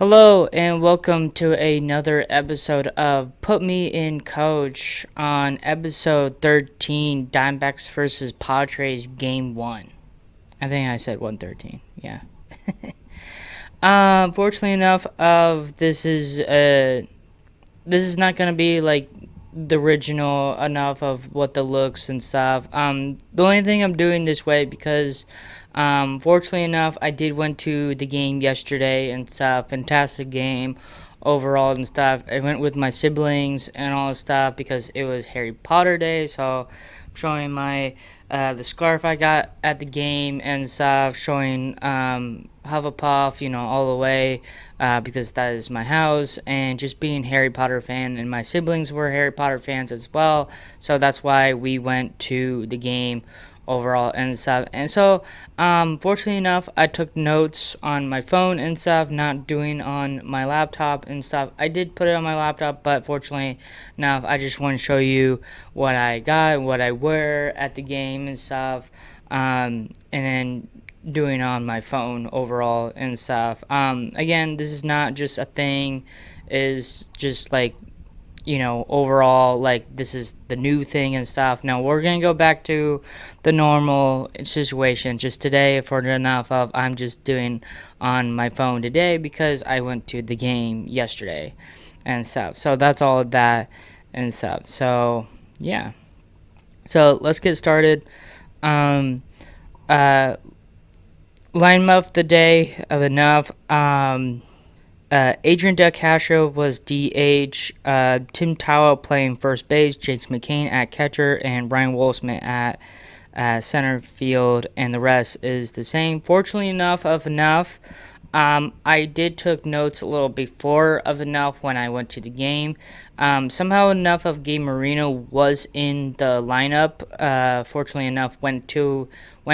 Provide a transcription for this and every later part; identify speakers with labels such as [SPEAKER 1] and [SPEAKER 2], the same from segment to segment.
[SPEAKER 1] Hello and welcome to another episode of Put Me in Coach on episode 13, Diamondbacks versus Padres game 1. I think I said 113. Yeah. Fortunately enough, this is not gonna be like the original enough of what the looks and stuff. The only thing I'm doing this way because, fortunately enough, I did went to the game yesterday and stuff. Fantastic game overall and stuff. I went with my siblings and all this stuff because it was Harry Potter Day. So, I'm showing my the scarf I got at the game and stuff. Showing Hufflepuff, all the way because that is my house, and just being Harry Potter fan, and my siblings were Harry Potter fans as well, so that's why we went to the game overall and stuff. And so fortunately enough, I took notes on my phone and stuff, not doing on my laptop and stuff. I did put it on my laptop, but fortunately enough, I just want to show you what I got, what I wear at the game and stuff, and then doing on my phone overall and stuff. Again, this is not just a thing, is just like, overall, like this is the new thing and stuff. Now we're gonna go back to the normal situation. Just today, for enough of, I'm just doing on my phone today because I went to the game yesterday and stuff. So that's all of that and stuff. So yeah. So let's get started. Um, uh, Line of the day of enough. Adrian DeCastro was DH. Tim Tawa playing first base. James McCain at catcher, and Ryan Wolfsman at center field, and the rest is the same. Fortunately enough. I did took notes a little before of enough when I went to the game. Somehow enough of Gabe Marino was in the lineup. Fortunately enough, when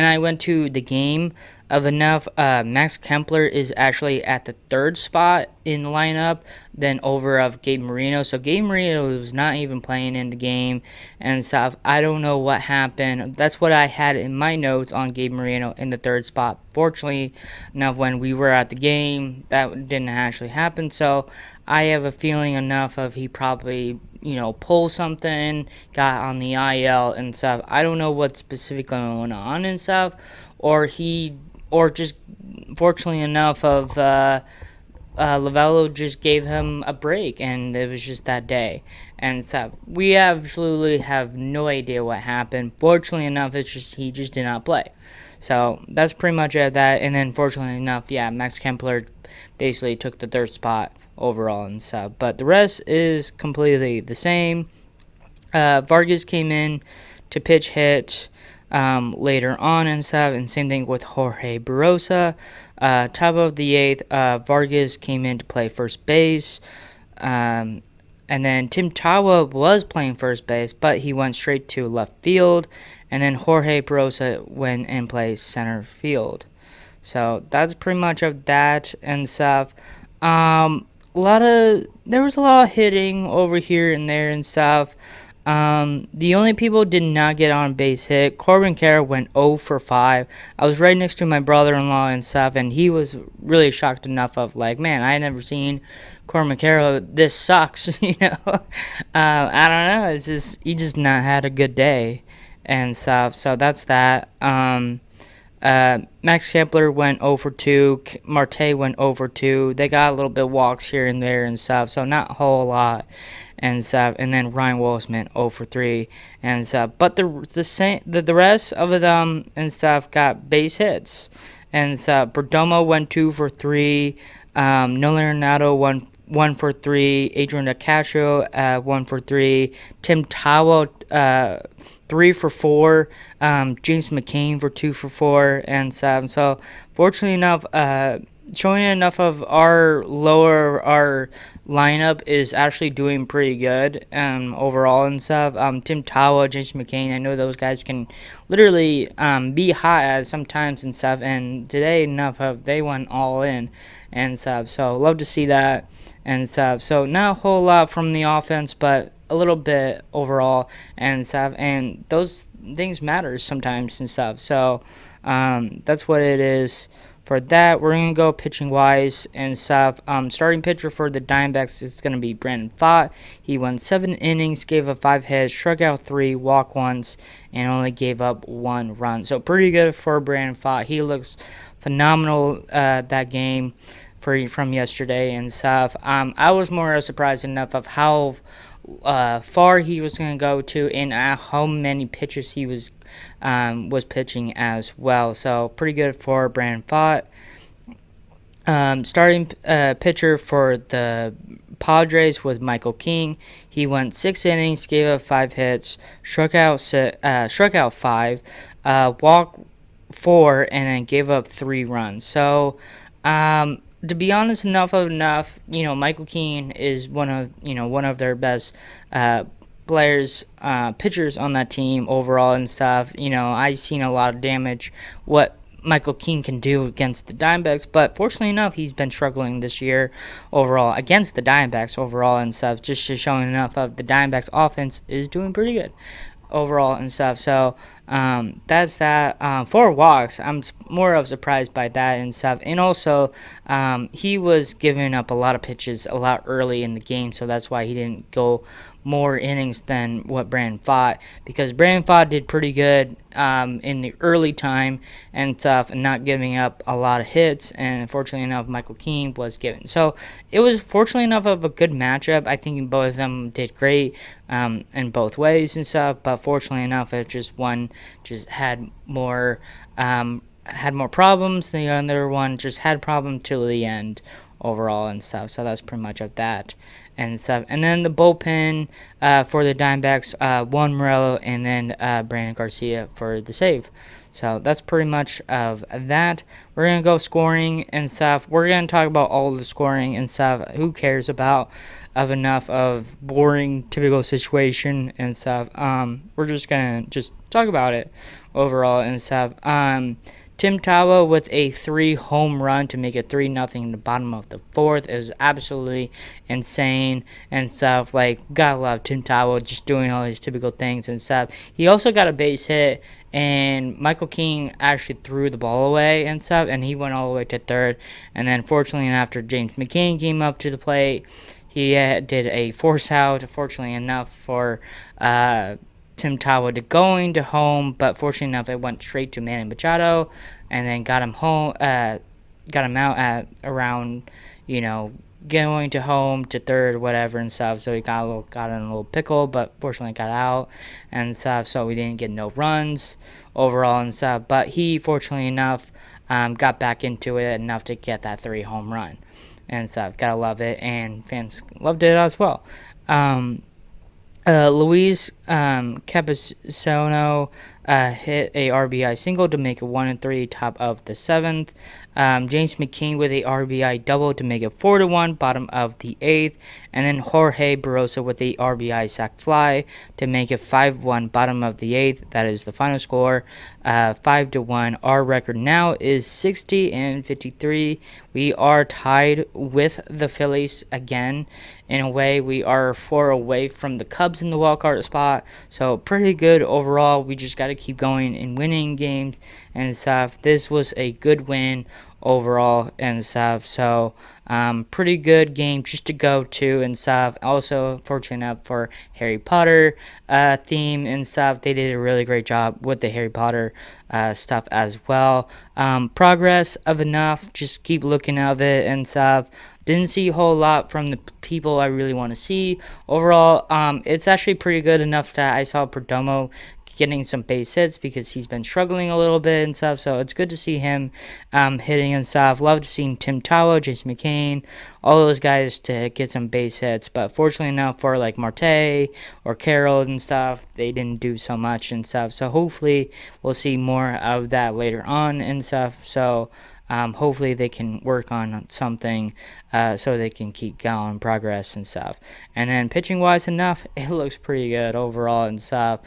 [SPEAKER 1] I went to the game of enough, Max Kempler is actually at the third spot in the lineup, then over of Gabe Marino. So Gabe Marino was not even playing in the game and stuff. I don't know what happened. That's what I had in my notes on Gabe Marino in the third spot. Fortunately enough, when we were at the game, that didn't actually happen. So I have a feeling enough of he probably, pulled something, got on the IL and stuff. I don't know what's specifically going on and stuff, or just fortunately enough of Lavello just gave him a break, and it was just that day and stuff. We absolutely have no idea what happened. Fortunately enough, it's just he just did not play. So that's pretty much it. That, and then fortunately enough, yeah, Max Kempler basically took the third spot overall and stuff. But the rest is completely the same. Vargas came in to pitch hit later on and stuff, and same thing with Jorge Barosa. Top of the eighth, Vargas came in to play first base. And then Tim Tawa was playing first base, but he went straight to left field. And then Jorge Barosa went and played center field. So that's pretty much of that and stuff. There was a lot of hitting over here and there and stuff. The only people did not get on base hit. Corbin Carroll went 0 for 5. I was right next to my brother-in-law and stuff, and he was really shocked enough of like, man, I had never seen Corbin Carroll. This sucks, I don't know. It's just he just not had a good day and stuff. So that's that. Max Kempler went 0 for 2. Marte went 0 for 2. They got a little bit of walks here and there and stuff, so not a whole lot and stuff. And then Ryan Wolfsman 0 for 3 and stuff. But the rest of them and stuff got base hits and stuff. Perdomo went 2 for 3. Nolan Arenado 1 for 3. Adrian DeCastro 1 for 3. Tim Tawa 3 for 4. James McCain for 2 for 4 and stuff. So fortunately enough, showing enough of our lineup is actually doing pretty good overall and stuff. Tim Tawa, James McCain, I know those guys can literally be hot at sometimes and stuff, and today enough of they went all in and stuff. So love to see that and stuff. So not a whole lot from the offense, but a little bit overall and stuff, and those things matter sometimes and stuff. So that's what it is for that, we're going to go pitching wise and stuff. Starting pitcher for the Diamondbacks is going to be Brandon Pfaadt. He won 7 innings, gave up 5 hits, struck out 3, walked once, and only gave up 1 run. So pretty good for Brandon Pfaadt. He looks phenomenal that game from yesterday and stuff. I was more surprised enough of how far he was going to go to and how many pitches he was pitching as well. So pretty good for Brandon Pfaadt. Starting pitcher for the Padres was Michael King. He went 6 innings, gave up 5 hits, struck out 5, walked 4, and then gave up 3 runs. So, to be honest, enough. Michael King is one of their best players, pitchers on that team overall and stuff. I've seen a lot of damage. What Michael King can do against the Diamondbacks, but fortunately enough, he's been struggling this year overall against the Diamondbacks overall and stuff, just showing enough of the Diamondbacks offense is doing pretty good overall and stuff. So that's that. 4 walks. I'm more of surprised by that and stuff. And also, he was giving up a lot of pitches a lot early in the game, so that's why he didn't go more innings than what Brandon Pfaadt, because Brandon Pfaadt did pretty good in the early time and stuff, and not giving up a lot of hits. And fortunately enough, Michael King was given. So it was fortunately enough of a good matchup. I think both of them did great in both ways and stuff. But fortunately enough, it just one just had more problems. The other one just had problems till the end overall and stuff. So that's pretty much of that and stuff. And then the bullpen for the Diamondbacks, Juan Morello and then Brandon Garcia for the save. So that's pretty much of that. We're going to go scoring and stuff. We're going to talk about all the scoring and stuff. Who cares about enough of boring, typical situation and stuff. We're just going to talk about it overall and stuff. Tim Tawa with a 3 home run to make it 3-0 in the bottom of the 4th. It was absolutely insane and stuff. Like, gotta love Tim Tawa just doing all these typical things and stuff. He also got a base hit, and Michael King actually threw the ball away and stuff, and he went all the way to 3rd. And then, fortunately, after James McCain came up to the plate, he did a force out, fortunately enough for Tim Tawa to going to home, but fortunately enough, it went straight to Manny Machado, and then got him out at around, going to home to 3rd, whatever and stuff. So he got in a little pickle, but fortunately got out and stuff. So we didn't get no runs overall and stuff. But he, fortunately enough, got back into it enough to get that 3 home run and stuff. Gotta love it, and fans loved it as well. Luis Capisono hit a RBI single to make it 1-3, top of the 7th. James McCain with a RBI double to make it 4-1, bottom of the 8th. And then Jorge Barroso with a RBI sac fly to make it 5-1, bottom of the 8th. That is the final score, 5-1. Our record now is 60-53. We are tied with the Phillies again. In a way, we are 4 away from the Cubs in the wildcard spot. So pretty good overall. We just got to keep going and winning games and stuff. This was a good win overall and stuff. So pretty good game just to go to and stuff. Also, fortunate enough for Harry Potter theme and stuff. They did a really great job with the Harry Potter stuff as well. Progress of enough. Just keep looking at it and stuff. Didn't see a whole lot from the people I really want to see. Overall, it's actually pretty good enough that I saw Perdomo getting some base hits because he's been struggling a little bit and stuff. So it's good to see him hitting and stuff. Love to see Tim Tawa, Jason McCain, all those guys to get some base hits. But fortunately enough for like Marte or Carroll and stuff, they didn't do so much and stuff. So hopefully we'll see more of that later on and stuff. So hopefully they can work on something so they can keep going progress and stuff. And then pitching wise enough, it looks pretty good overall and stuff.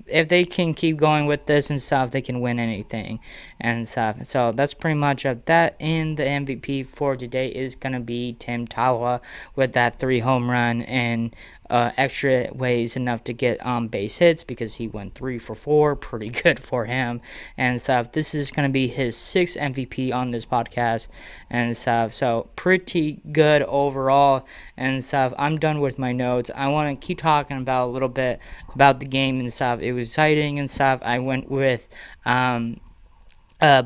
[SPEAKER 1] if they can keep going with this and stuff, they can win anything and stuff. So that's pretty much of that. And the MVP for today is gonna be Tim Tawa with that 3 home run and extra ways enough to get base hits because he went 3 for 4, pretty good for him and stuff. This is gonna be his 6th MVP on this podcast and stuff. So pretty good overall and stuff. I'm done with my notes. I want to keep talking about a little bit about the game and stuff. It was exciting and stuff. I went with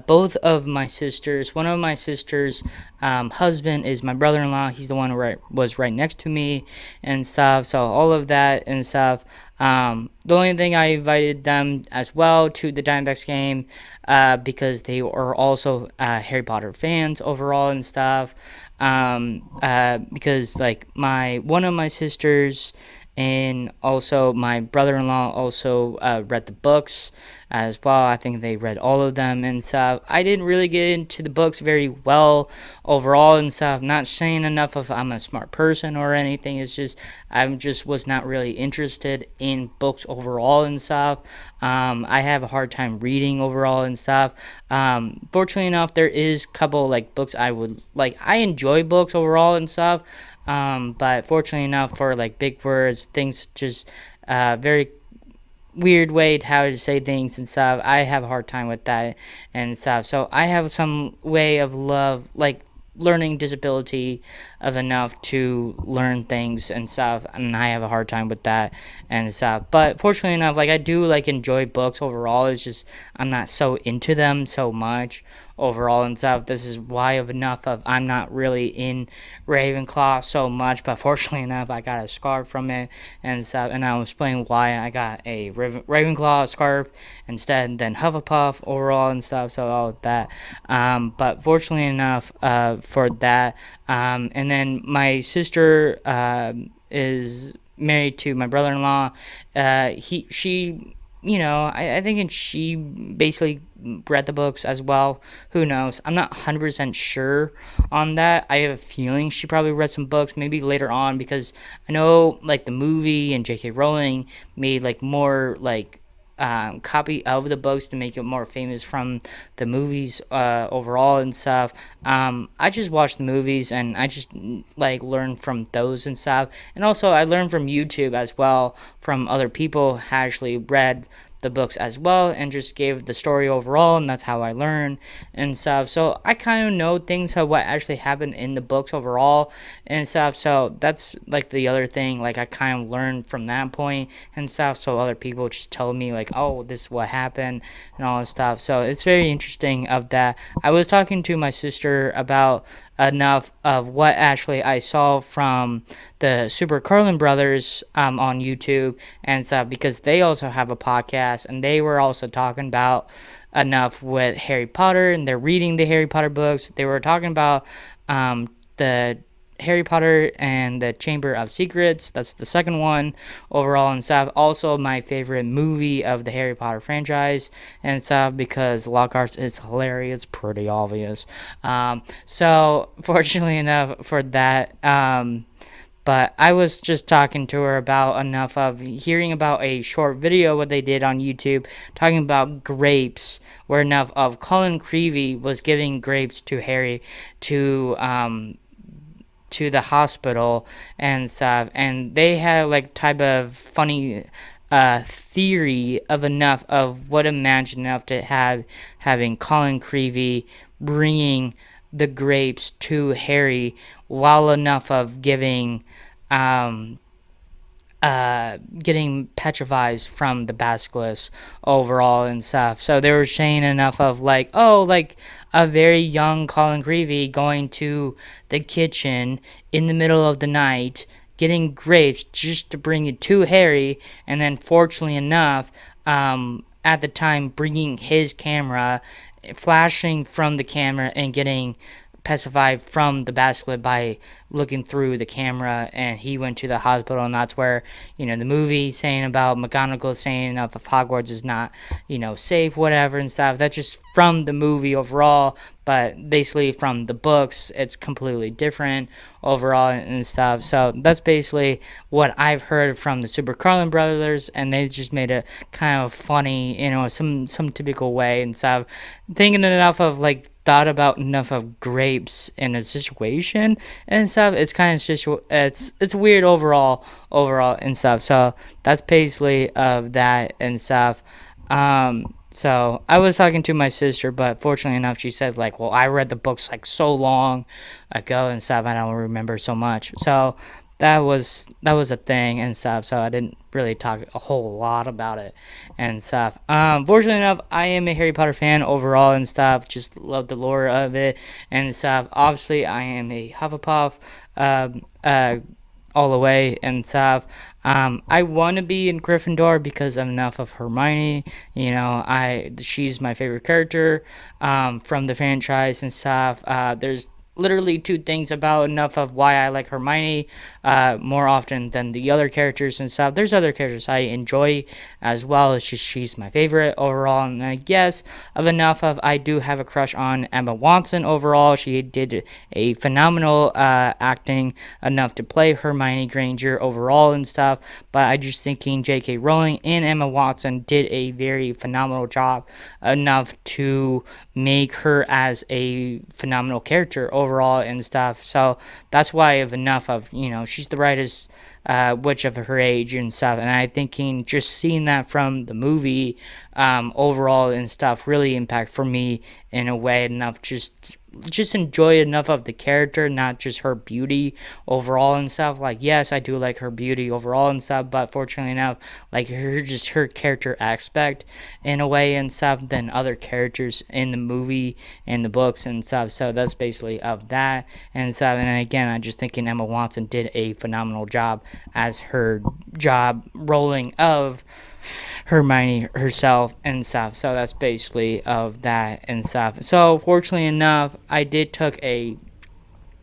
[SPEAKER 1] both of my sisters. One of my sisters' husband is my brother-in-law. He's the one who was right next to me and stuff. So all of that and stuff. The only thing I invited them as well to the Diamondbacks game because they are also Harry Potter fans overall and stuff. Because like one of my sisters and also my brother-in-law also read the books as well. I think they read all of them and stuff. I didn't really get into the books very well overall and stuff. Not saying enough of I'm a smart person or anything. It's just I just was not really interested in books overall and stuff. I have a hard time reading overall and stuff. Fortunately enough, there is a couple like books I would like. I enjoy books overall and stuff. But fortunately enough, for like big words, things just very weird way how to say things and stuff. I have a hard time with that and stuff. So I have some way of like learning disability of enough to learn things and stuff, and I have a hard time with that and stuff. But fortunately enough, like I do like enjoy books overall. It's just I'm not so into them so much overall and stuff. This is why of enough of I'm not really in Ravenclaw so much, but fortunately enough, I got a scarf from it and stuff, and I was explaining why I got a Ravenclaw scarf instead than Hufflepuff overall and stuff. So all of that, but fortunately enough, for that, and then my sister is married to my brother-in-law. She I think she basically read the books as well. Who knows? I'm not 100% sure on that. I have a feeling she probably read some books maybe later on because I know like the movie and J.K. Rowling made like more like copy of the books to make it more famous from the movies overall and stuff. I just watched the movies and I just like learned from those and stuff. And also I learned from YouTube as well from other people who actually read the books as well and just gave the story overall, and that's how I learn and stuff. So I kind of know things of what actually happened in the books overall and stuff. So that's like the other thing, like I kind of learned from that point and stuff. So other people just tell me like, oh, this is what happened and all this stuff. So it's very interesting of that. I was talking to my sister about enough of what actually I saw from the Super Carlin brothers on YouTube and stuff because they also have a podcast and they were also talking about enough with Harry Potter and they're reading the Harry Potter books. They were talking about the Harry Potter and the Chamber of Secrets. That's the second one overall and stuff. Also, my favorite movie of the Harry Potter franchise and stuff because Lockhart's is hilarious, pretty obvious. So, fortunately enough for that, but I was just talking to her about enough of hearing about a short video what they did on YouTube talking about grapes, where enough of Colin Creevy was giving grapes to Harry to the hospital and stuff, and they had like type of funny theory of enough of what imagine enough to having Colin Creevy bringing the grapes to Harry while enough of getting petrified from the basilisk overall and stuff. So they were saying enough of like, oh, like a very young Colin Creevy going to the kitchen in the middle of the night, getting grapes just to bring it to Harry, and then fortunately enough, at the time bringing his camera, flashing from the camera and getting pacified from the basilisk by looking through the camera, and he went to the hospital, and that's where, the movie saying about McGonagall saying enough of Hogwarts is not, safe, whatever, and stuff. That's just from the movie overall, but basically from the books, it's completely different overall and stuff. So that's basically what I've heard from the Super Carlin brothers, and they just made it kind of funny, some typical way and stuff. Thinking enough of like thought about enough of grapes in a situation and stuff. It's kind of just it's weird overall and stuff. So that's basically of that and stuff. So I was talking to my sister, but fortunately enough, she said like, well, I read the books like so long ago and stuff, I don't remember so much. So that was a thing and stuff. So I didn't really talk a whole lot about it and stuff. Fortunately enough, I am a Harry Potter fan overall and stuff. Just love the lore of it and stuff. Obviously, I am a Hufflepuff. All the way and stuff. I want to be in Gryffindor because of enough of Hermione. She's my favorite character from the franchise and stuff. There's literally two things about enough of why I like Hermione more often than the other characters and stuff. There's other characters I enjoy as well. It's just she's my favorite overall. And I guess of enough of I do have a crush on Emma Watson overall. She did a phenomenal acting enough to play Hermione Granger overall and stuff. But I just thinking J.K. Rowling and Emma Watson did a very phenomenal job enough to make her as a phenomenal character overall and stuff. So that's why of enough of, she's the brightest witch of her age and stuff. And I thinking just seeing that from the movie overall and stuff really impact for me in a way enough just enjoy enough of the character, not just her beauty overall and stuff. Like, yes, I do like her beauty overall and stuff, but fortunately enough, like her character aspect in a way and stuff than other characters in the movie and the books and stuff. So that's basically of that and stuff. And again, I just thinking Emma Watson did a phenomenal job as her job rolling of Hermione herself and stuff. So that's basically of that and stuff. So fortunately enough, I did took a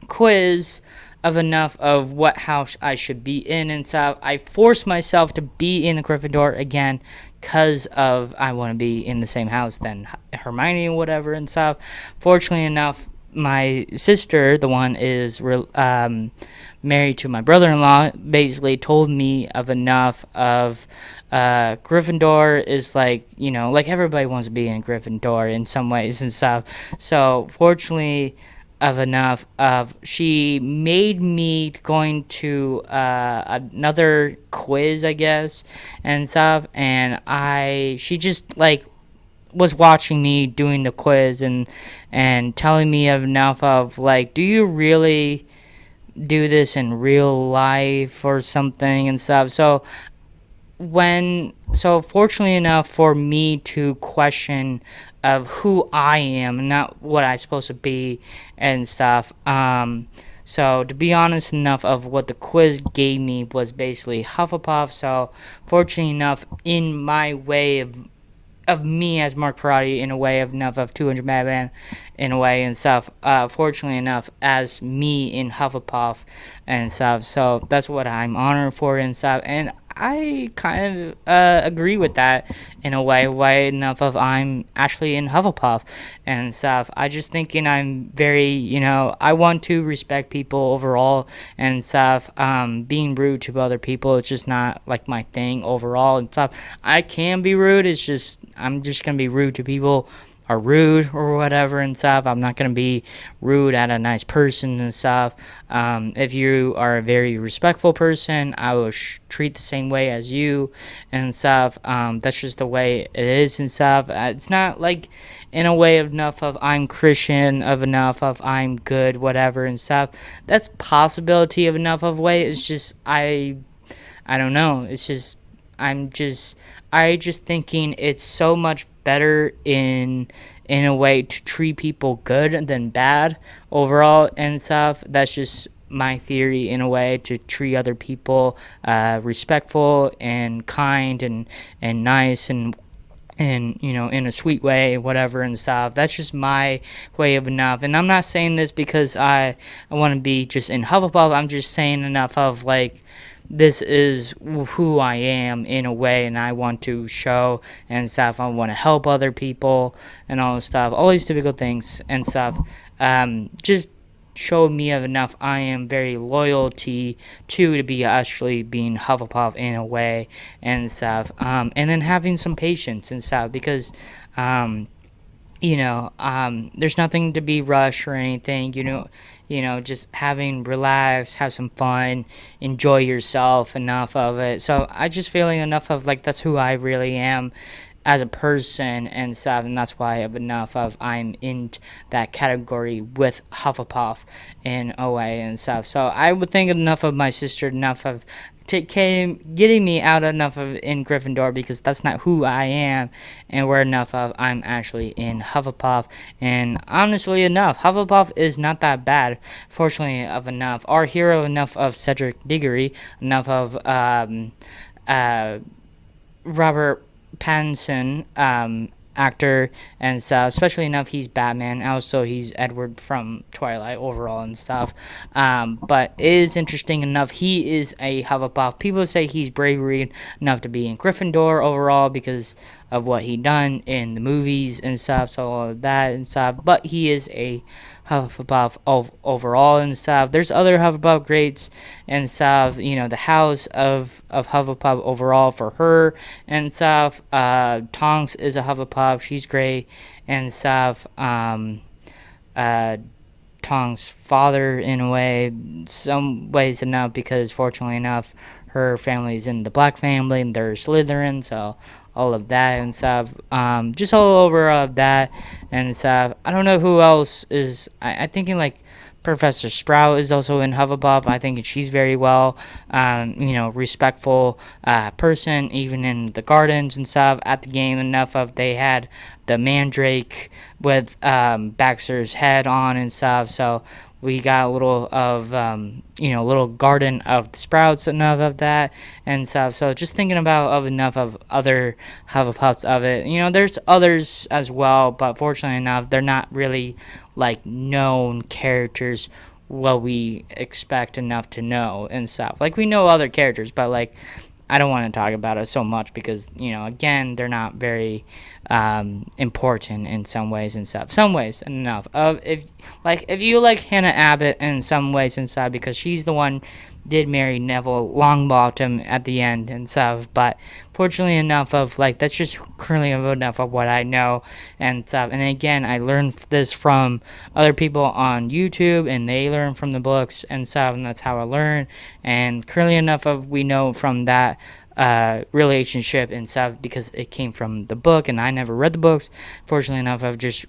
[SPEAKER 1] quiz of enough of what house I should be in and stuff. I forced myself to be in the Gryffindor again because of I want to be in the same house than Hermione or whatever and stuff. Fortunately enough, my sister, the one is married to my brother-in-law, basically told me of enough of Gryffindor is like, like everybody wants to be in Gryffindor in some ways and stuff. So fortunately of enough of she made me going to another quiz, I guess, and stuff, and she just like was watching me doing the quiz and telling me enough of like, do you really do this in real life or something and stuff. So fortunately enough for me to question of who I am, not what I'm supposed to be and stuff. So to be honest enough of what the quiz gave me was basically Hufflepuff. So fortunately enough, in my way of me as Mark Perotti in a way of enough of 200 Madman in a way and stuff. Fortunately enough, as me in Hufflepuff and stuff. So that's what I'm honored for and stuff. And I kind of agree with that in a way enough of I'm actually in Hufflepuff and stuff. I just thinking I'm very, I want to respect people overall and stuff. Being rude to other people, it's just not like my thing overall and stuff. I can be rude. It's just, I'm just going to be rude to people are rude or whatever and stuff. I'm not going to be rude at a nice person and stuff. If you are a very respectful person, I will treat the same way as you and stuff. That's just the way it is and stuff. It's not like in a way of enough of I'm Christian, of enough of I'm good, whatever and stuff. That's possibility of enough of way. It's just, I don't know. It's just, I just thinking it's so much better in a way to treat people good than bad overall and stuff. That's just my theory in a way to treat other people respectful and kind and nice and in in a sweet way, whatever and stuff. That's just my way of enough. And I'm not saying this because I want to be just in Hufflepuff. I'm just saying enough of like this is who I am in a way, and I want to show and stuff. I want to help other people and all this stuff, all these typical things and stuff. Just showed me of enough. I am very loyalty to be actually being Hufflepuff in a way and stuff. And then having some patience and stuff because there's nothing to be rushed or anything. Just having relax, have some fun, enjoy yourself enough of it. So I just feeling enough of like that's who I really am as a person and stuff, and that's why I've enough of I'm in that category with Hufflepuff in a way and stuff. So I would think enough of my sister, enough of getting me out enough of in Gryffindor because that's not who I am, and where enough of I'm actually in Hufflepuff. And honestly enough, Hufflepuff is not that bad. Fortunately of enough, our hero enough of Cedric Diggory, enough of Robert Pattinson, actor, and stuff. Especially enough, he's Batman. Also, he's Edward from Twilight overall and stuff. But it is interesting enough. He is a Hufflepuff. People say he's bravery enough to be in Gryffindor overall because of what he done in the movies and stuff. So all of that and stuff. But he is a Hufflepuff overall and stuff. There's other Hufflepuff greats and stuff. The house of Hufflepuff overall for her and stuff. Tonks is a Hufflepuff. She's great and stuff. Tong's father in a way, some ways enough because fortunately enough, her family's in the Black family and they're Slytherin, so all of that and stuff. Just all over of that and stuff. I don't know who else is. I thinking like Professor Sprout is also in Hufflepuff. I think she's very well, respectful person, even in the gardens and stuff at the game. Enough of they had the Mandrake with Baxter's head on and stuff. So we got a little of little garden of the sprouts enough of that and stuff. So just thinking about of enough of other Hufflepuffs of it. There's others as well, but fortunately enough, they're not really like known characters what we expect enough to know and stuff. Like we know other characters, but like I don't want to talk about it so much because again they're not very important in some ways and stuff. Some ways enough. If you like Hannah Abbott in some ways and stuff because she's the one did marry Neville Longbottom at the end and stuff. But fortunately enough of like that's just currently enough of what I know and stuff. And again, I learned this from other people on YouTube, and they learn from the books and stuff, and that's how I learn. And currently enough of we know from that relationship and stuff because it came from the book, and I never read the books. Fortunately enough, of just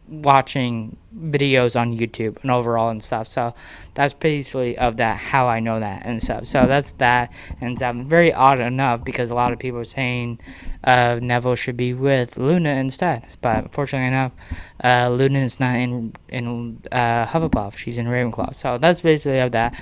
[SPEAKER 1] watching videos on YouTube and overall and stuff. So that's basically of that how I know that and stuff. So that's that and stuff. Very odd enough because a lot of people are saying Neville should be with Luna instead. But fortunately enough, Luna is not in Hufflepuff. She's in Ravenclaw. So that's basically of that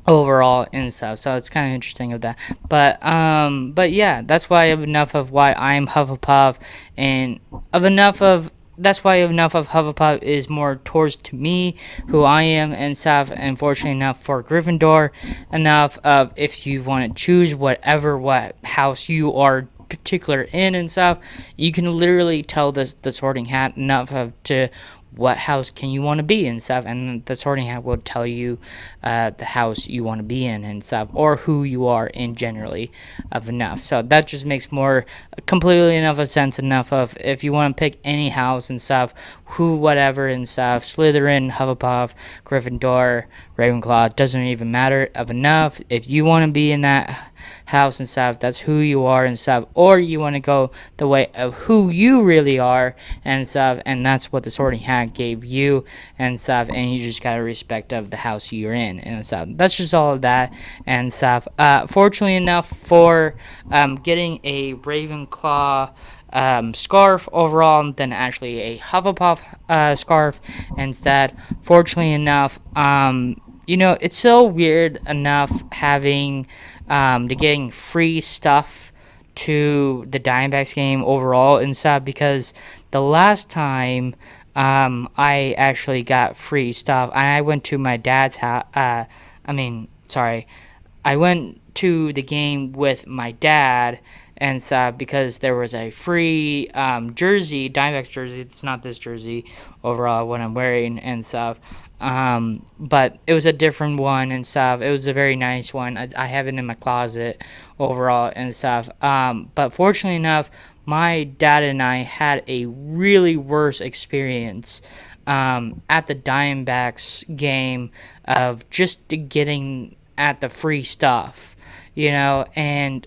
[SPEAKER 1] overall and stuff. So it's kind of interesting of that. But yeah, that's why I have enough of why I'm Hufflepuff and of enough of that's why enough of Hufflepuff is more towards to me, who I am and stuff. And fortunately enough for Gryffindor, enough of if you want to choose what house you are particular in and stuff, you can literally tell the Sorting Hat enough of to what house can you want to be and stuff, and the Sorting Hat will tell you the house you want to be in and stuff, or who you are in generally of enough. So that just makes more completely enough of sense enough of if you want to pick any house and stuff, who whatever and stuff, Slytherin, Hufflepuff, Gryffindor, Ravenclaw, doesn't even matter of enough. If you want to be in that house and stuff, that's who you are and stuff, or you want to go the way of who you really are and stuff, and that's what the Sorting Hat gave you and stuff, and you just gotta respect of the house you're in and stuff. That's just all of that and stuff. Fortunately enough for getting a Ravenclaw scarf overall than actually a Hufflepuff scarf instead. Fortunately enough, it's so weird enough having to getting free stuff to the Diamondbacks game overall and stuff because the last time I actually got free stuff, I went to my dad's house. Sorry, I went to the game with my dad and stuff because there was a free jersey, Diamondbacks jersey. It's not this jersey overall what I'm wearing and stuff. But it was a different one and stuff. It was a very nice one. I have it in my closet overall and stuff. But fortunately enough, my dad and I had a really worse experience at the Diamondbacks game of just getting at the free stuff, and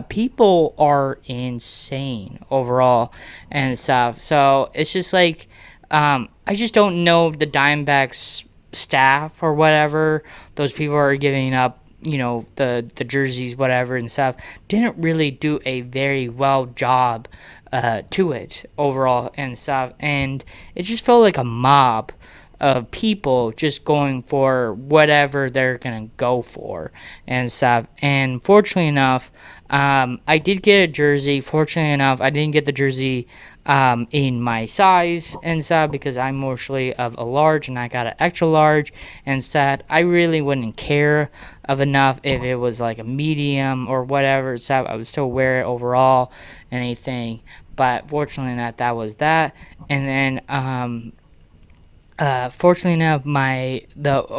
[SPEAKER 1] people are insane overall and stuff. So it's just like, I just don't know the Diamondbacks staff or whatever. Those people are giving up, the jerseys, whatever, and stuff. Didn't really do a very well job to it overall and stuff. And it just felt like a mob of people just going for whatever they're gonna go for and stuff. And fortunately enough, I did get a jersey. Fortunately enough, I didn't get the jersey in my size and stuff because I'm mostly of a large and I got an extra large and stuff. I really wouldn't care of enough if it was like a medium or whatever stuff. I would still wear it overall, anything. But fortunately enough, that was that. And then fortunately enough,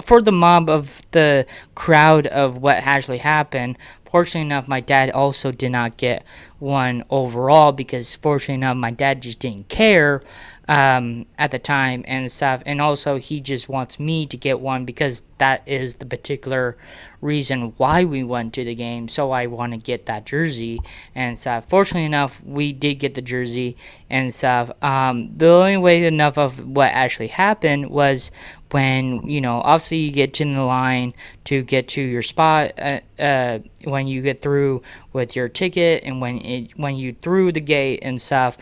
[SPEAKER 1] for the mob of the crowd of what actually happened, fortunately enough, my dad also did not get one overall because fortunately enough, my dad just didn't care at the time and stuff. And also, he just wants me to get one because that is the particular reason why we went to the game. So I want to get that jersey and stuff. Fortunately enough, we did get the jersey and stuff. The only way enough of what actually happened was when, obviously you get in the line to get to your spot when you get through with your ticket and when you through the gate and stuff.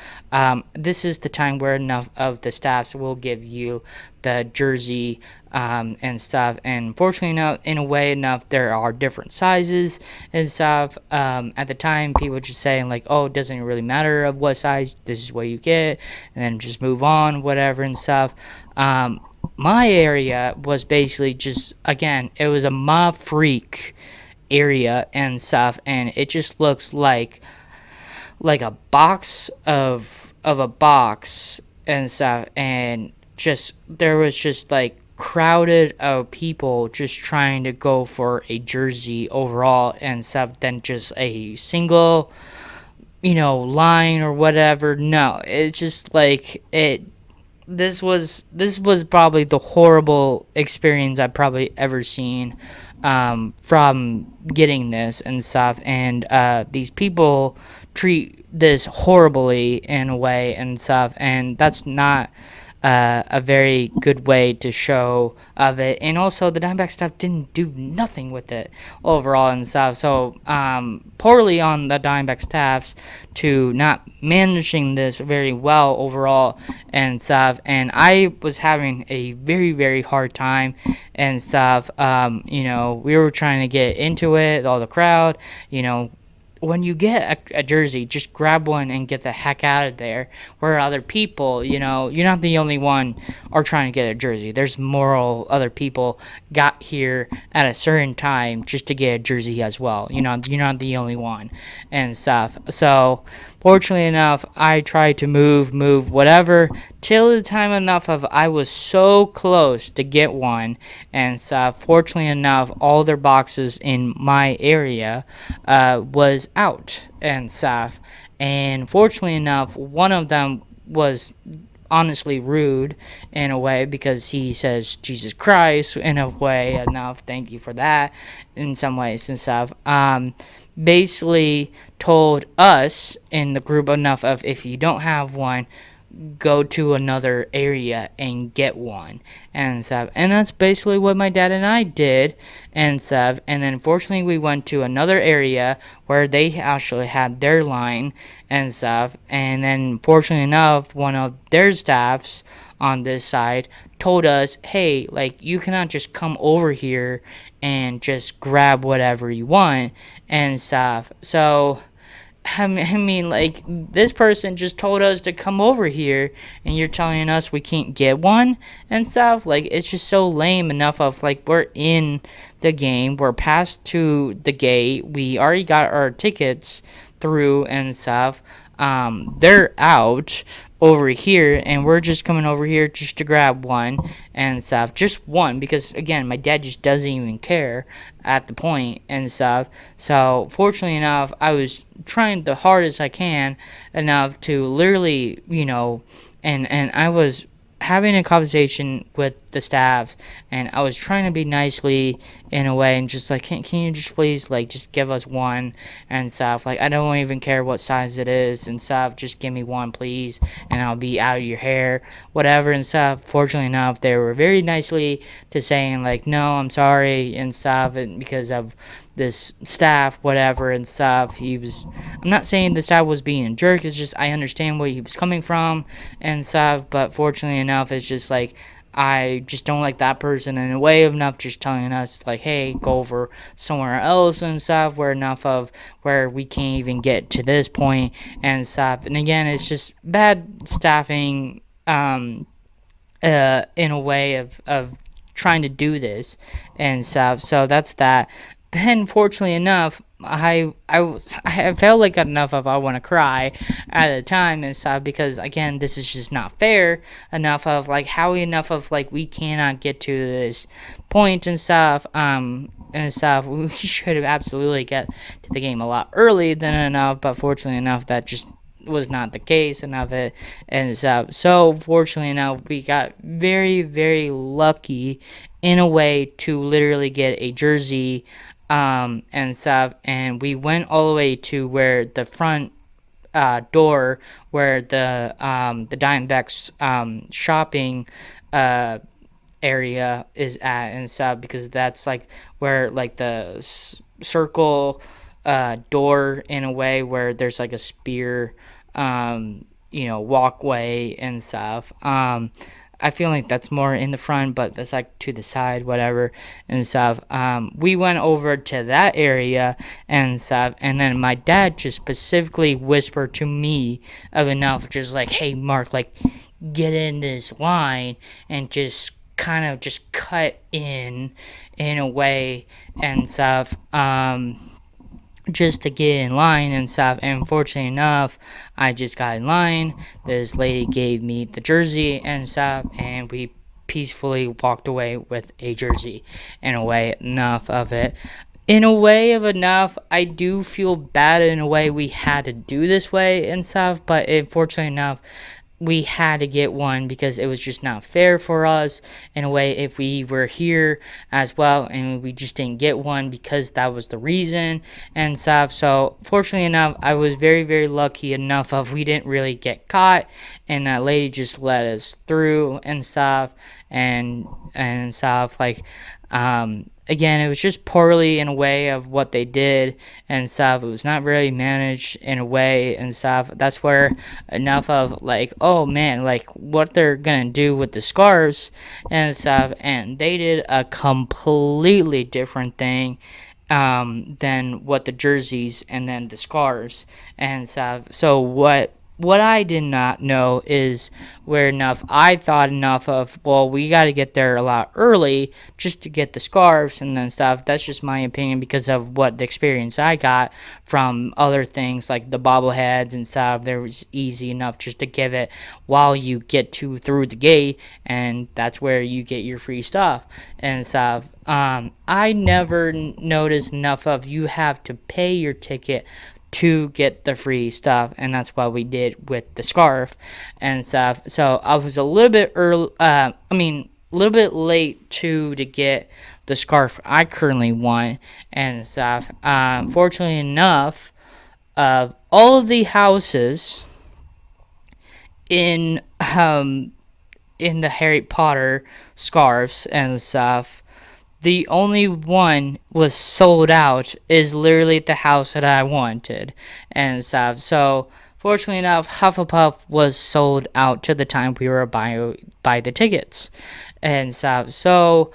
[SPEAKER 1] This is the time where enough of the staffs will give you the jersey and stuff. And fortunately enough, in a way enough, there are different sizes and stuff. At the time, people were just saying like, oh, it doesn't really matter of what size, this is what you get, and then just move on, whatever and stuff. My area was basically just, again, it was a mob freak area and stuff, and it just looks like a box of a box and stuff, and just there was just like crowded of people just trying to go for a jersey overall and stuff than just a single line or whatever. No, it's just like it this was probably the horrible experience I've probably ever seen from getting this and stuff. And these people treat this horribly in a way and stuff, and that's not a very good way to show of it. And also the Diamondback staff didn't do nothing with it overall and stuff. So poorly on the Diamondback staffs to not managing this very well overall and stuff. And I was having a very, very hard time and stuff. We were trying to get into it, all the crowd, when you get a jersey, just grab one and get the heck out of there. Where other people, you're not the only one are trying to get a jersey. There's moral other people got here at a certain time just to get a jersey as well. You're not the only one and stuff. So fortunately enough, I tried to move whatever till the time enough of I was so close to get one and stuff. Fortunately enough, all their boxes in my area was out and stuff. And fortunately enough, one of them was honestly rude in a way because he says Jesus Christ in a way enough. Thank you for that in some ways and stuff. Basically told us in the group enough of if you don't have one, go to another area and get one and stuff. And that's basically what my dad and I did and stuff. And then fortunately we went to another area where they actually had their line and stuff. And then fortunately enough, one of their staffs on this side told us, hey, like, you cannot just come over here and just grab whatever you want and stuff. So I mean, like, this person just told us to come over here, and you're telling us we can't get one and stuff. Like, it's just so lame enough of, like, we're in the game, we're past to the gate, we already got our tickets through and stuff. They're out over here, and we're just coming over here just to grab one and stuff. Just one, because again, my dad just doesn't even care at the point and stuff. So, fortunately enough, I was trying the hardest I can enough to literally, and I was having a conversation with the staffs, and I was trying to be nicely in a way and just like, can you just please, like, just give us one and stuff. Like, I don't even care what size it is and stuff, just give me one, please, and I'll be out of your hair, whatever and stuff. Fortunately enough, they were very nicely to saying, like, no, I'm sorry and stuff, and because of this staff, whatever and stuff. I'm not saying the staff was being a jerk, it's just I understand where he was coming from and stuff, but fortunately enough, it's just like, I just don't like that person in a way of enough just telling us, like, hey, go over somewhere else and stuff, where enough of where we can't even get to this point and stuff. And again, it's just bad staffing, in a way of trying to do this and stuff. So that's that. Then, fortunately enough, I felt like enough of I want to cry at the time and stuff, because again, this is just not fair enough of, like, how enough of, like, we cannot get to this point and stuff, and stuff. We should have absolutely get to the game a lot early than enough, but fortunately enough, that just was not the case and of it and stuff. So fortunately enough, we got very, very lucky in a way to literally get a jersey, and stuff, and we went all the way to where the front door, where the Diamondbacks shopping area is at and stuff, because that's like where, like, the circle door in a way where there's like a spear, walkway and stuff. I feel like that's more in the front, but that's like to the side, whatever and stuff. We went over to that area and stuff, and then my dad just specifically whispered to me of enough, just like, hey, Mark, like, get in this line and just kind of just cut in a way and stuff, just to get in line and stuff. And fortunately enough, I just got in line. This lady gave me the jersey and stuff, and we peacefully walked away with a jersey. In a way, enough of it. In a way of enough, I do feel bad in a way we had to do this way and stuff, but fortunately enough, we had to get one because it was just not fair for us in a way if we were here as well and we just didn't get one because that was the reason and stuff. So fortunately enough, I was very, very lucky enough of we didn't really get caught, and that lady just let us through and stuff and stuff, like, again, it was just poorly in a way of what they did and stuff. It was not really managed in a way and stuff. That's where enough of, like, oh man, like, what they're gonna do with the scarves and stuff, and they did a completely different thing, than what the jerseys and then the scarves and stuff. So what I did not know is where enough I thought enough of, well, we got to get there a lot early just to get the scarves and then stuff. That's just my opinion because of what the experience I got from other things like the bobbleheads and stuff. There was easy enough just to give it while you get to through the gate, and that's where you get your free stuff and stuff. I never noticed enough of you have to pay your ticket to get the free stuff, and that's what we did with the scarf and stuff. So I was a little bit early, a little bit late to get the scarf I currently want and stuff. Fortunately enough, all of the houses in the Harry Potter scarves and stuff, the only one was sold out is literally the house that I wanted and stuff. So fortunately enough, Hufflepuff was sold out to the time we were buy the tickets and stuff. So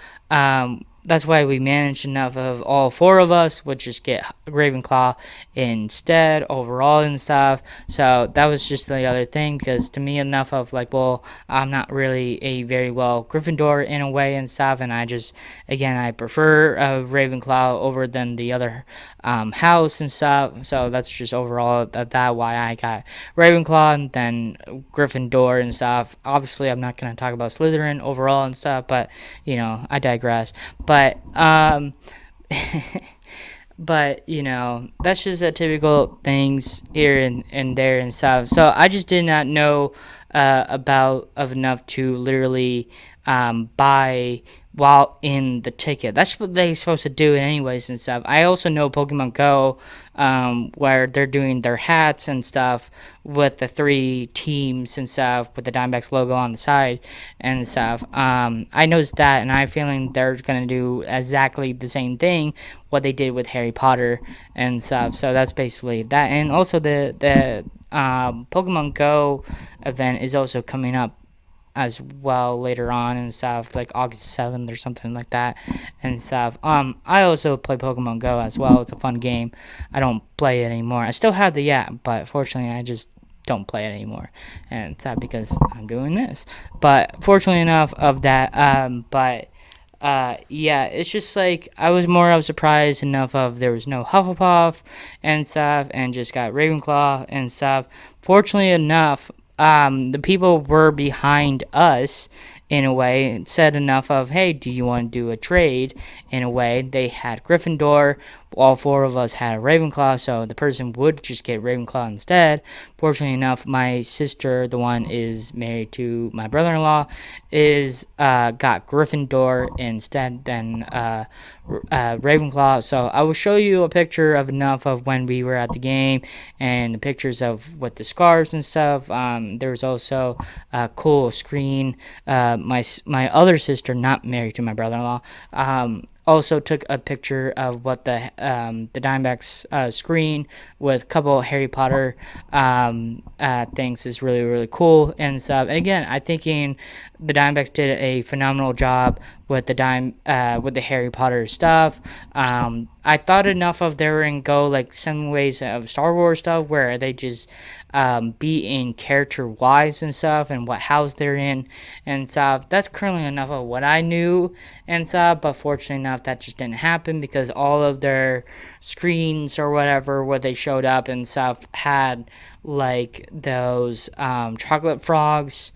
[SPEAKER 1] that's why we managed enough of all four of us would just get Ravenclaw instead overall and stuff. So that was just the other thing, because to me, enough of like, well, I'm not really a very well Gryffindor in a way and stuff, and I just, again, I prefer Ravenclaw over than the other house and stuff. So that's just overall that why I got Ravenclaw and then Gryffindor and stuff. Obviously, I'm not going to talk about Slytherin overall and stuff, but I digress. But but that's just a typical things here and there and stuff. So I just did not know about of enough to literally buy while in the ticket. That's what they're supposed to do anyways and stuff. I also know Pokemon Go, where they're doing their hats and stuff with the three teams and stuff with the Diamondbacks logo on the side and stuff. I noticed that, and I'm feeling they're gonna do exactly the same thing what they did with Harry Potter and stuff. So that's basically that. And also the Pokemon Go event is also coming up as well later on and stuff, like August 7th or something like that and stuff. I also play Pokemon Go as well. It's a fun game. I don't play it anymore. I still have the app, but fortunately I just don't play it anymore, and it's sad because I'm doing this. But fortunately enough of that, yeah, it's just like I was surprised enough of there was no Hufflepuff and stuff, and just got Ravenclaw and stuff. Fortunately enough, the people were behind us in a way, said enough of, hey, do you want to do a trade? In a way, they had Gryffindor. All four of us had a Ravenclaw, so the person would just get Ravenclaw instead. Fortunately enough, my sister, the one is married to my brother-in-law, is got Gryffindor instead than Ravenclaw. So I will show you a picture of enough of when we were at the game and the pictures of with the scarves and stuff. There was also a cool screen. My other sister, not married to my brother-in-law, also took a picture of what the Diamondbacks screen with a couple Harry Potter things is really really cool and stuff. And again, I thinking the Diamondbacks did a phenomenal job with with the Harry Potter stuff. I thought enough of they were in go like some ways of Star Wars stuff where they just be in character wise and stuff and what house they're in and stuff. That's currently enough of what I knew and stuff, but fortunately enough that just didn't happen because all of their screens or whatever where they showed up and stuff had like those chocolate frogs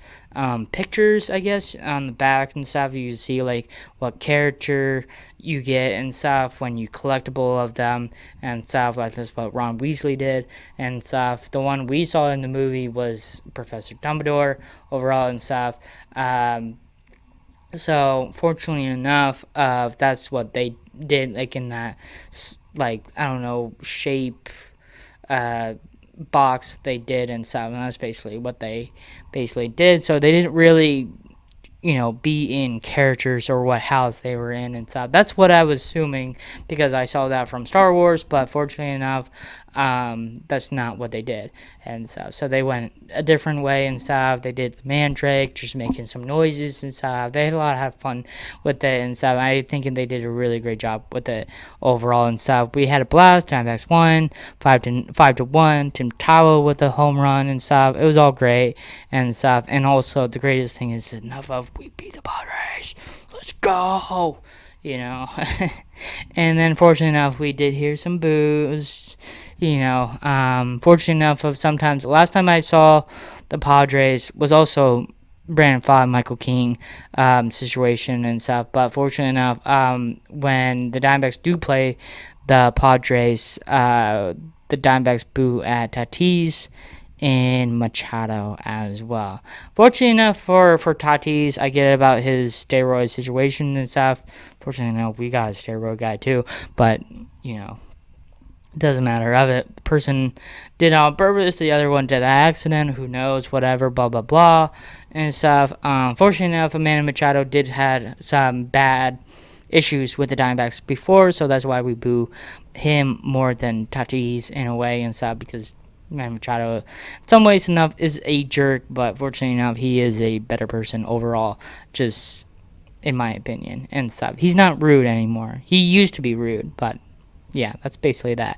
[SPEAKER 1] pictures, I guess, on the back and stuff. You see like what character you get and stuff when you collectible of them and stuff. Like that's what Ron Weasley did and stuff. The one we saw in the movie was Professor Dumbledore overall and stuff. So fortunately enough, that's what they did, like in that, like I don't know, shape, box they did and stuff, and that's basically what they basically did. So they didn't really be in characters or what house they were in and stuff. That's what I was assuming because I saw that from Star Wars, but fortunately enough, that's not what they did and stuff. So they went a different way and stuff. They did the mandrake, just making some noises and stuff. They had a lot of fun with it and stuff. I thinking they did a really great job with it overall and stuff. We had a blast. Diamondbacks won 5-1. Tim Tawa with the home run and stuff. It was all great and stuff. And also the greatest thing is enough of we beat the Padres. Let's go. And then fortunately enough we did hear some boos. Fortunate enough of sometimes last time I saw the Padres was also Brandon Pfaadt, Michael King situation and stuff. But fortunate enough, when the Diamondbacks do play the Padres, the Diamondbacks boo at Tatis and Machado as well. Fortunately enough for Tatis, I get about his steroid situation and stuff. Fortunately enough, we got a steroid guy too, but doesn't matter of it. The person did it on purpose. The other one did an accident. Who knows? Whatever. Blah blah blah and stuff. Fortunately enough, Manny Machado did had some bad issues with the Diamondbacks before, so that's why we boo him more than Tatis in a way and stuff because Manny Machado, in some ways enough, is a jerk, but fortunately enough, he is a better person overall. Just in my opinion, and stuff. He's not rude anymore. He used to be rude, but yeah, that's basically that.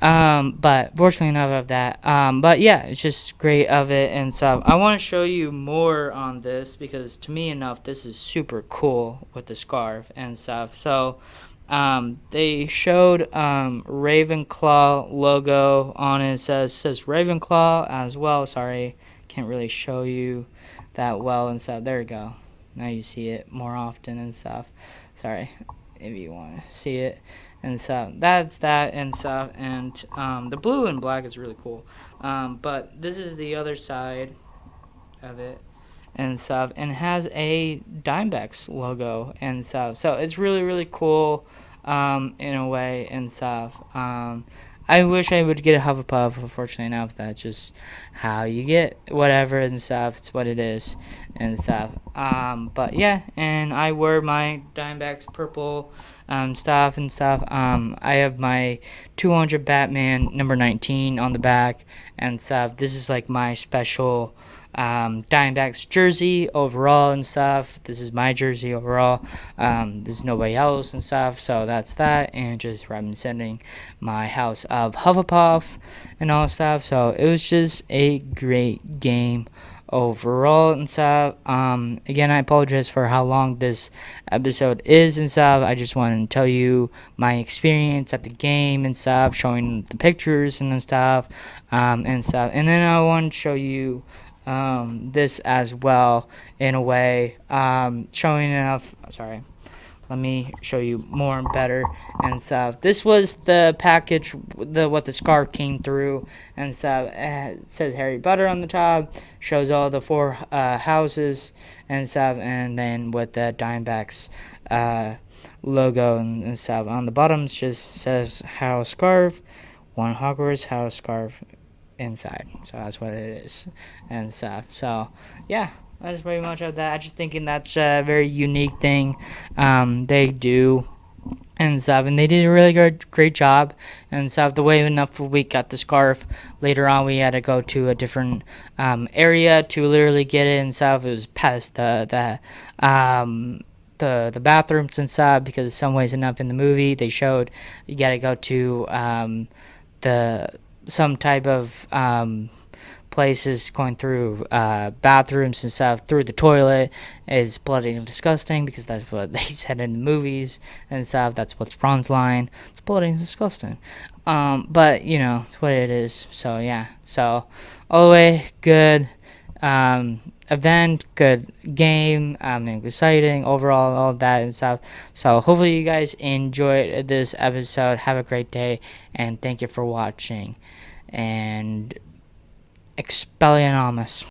[SPEAKER 1] But fortunately enough of that. But yeah, it's just great of it and stuff. I want to show you more on this because to me enough, this is super cool with the scarf and stuff. So, they showed Ravenclaw logo on it. It says Ravenclaw as well. Sorry, can't really show you that well and stuff. There we go. Now you see it more often and stuff. Sorry if you want to see it and stuff. That's that and stuff. And the blue and black is really cool. But this is the other side of it and stuff, and it has a Diamondbacks logo and stuff. So it's really really cool in a way and stuff. I wish I would get a Hufflepuff. Unfortunately enough, that's just how you get whatever and stuff. It's what it is and stuff. But yeah, and I wear my Diamondbacks purple stuff and stuff. I have my 200 Batman number 19 on the back and stuff. This is like my special Diamondbacks jersey overall and stuff. This is my jersey overall. This is nobody else and stuff. So that's that, and just representing my house of Hufflepuff and all stuff. So it was just a great game overall and stuff. Again, I apologize for how long this episode is and stuff. I just wanted to tell you my experience at the game and stuff, showing the pictures and stuff, and stuff. And then I want to show you this as well in a way, showing enough. Sorry, let me show you more and better and stuff. This was the package, what the scarf came through and stuff. It says Harry Potter on the top, shows all the four houses and stuff, and then with the Dimebacks logo and stuff. On the bottom, it just says house scarf, one Hogwarts house scarf inside. So that's what it is and stuff. So yeah, that's pretty much of that. I just thinking that's a very unique thing they do and stuff, and they did a really great job and stuff. The way enough we got the scarf, later on we had to go to a different area to literally get it and stuff. It was past the bathrooms and stuff, because some ways enough in the movie they showed you gotta go to the some type of places going through bathrooms and stuff through the toilet is bloody and disgusting, because that's what they said in the movies and stuff. That's what's Ron's line. It's bloody and disgusting. But you know, it's what it is. So yeah. So all the way good event, good game, exciting overall, all of that and stuff. So hopefully you guys enjoyed this episode. Have a great day, and thank you for watching. And Expelliarmus.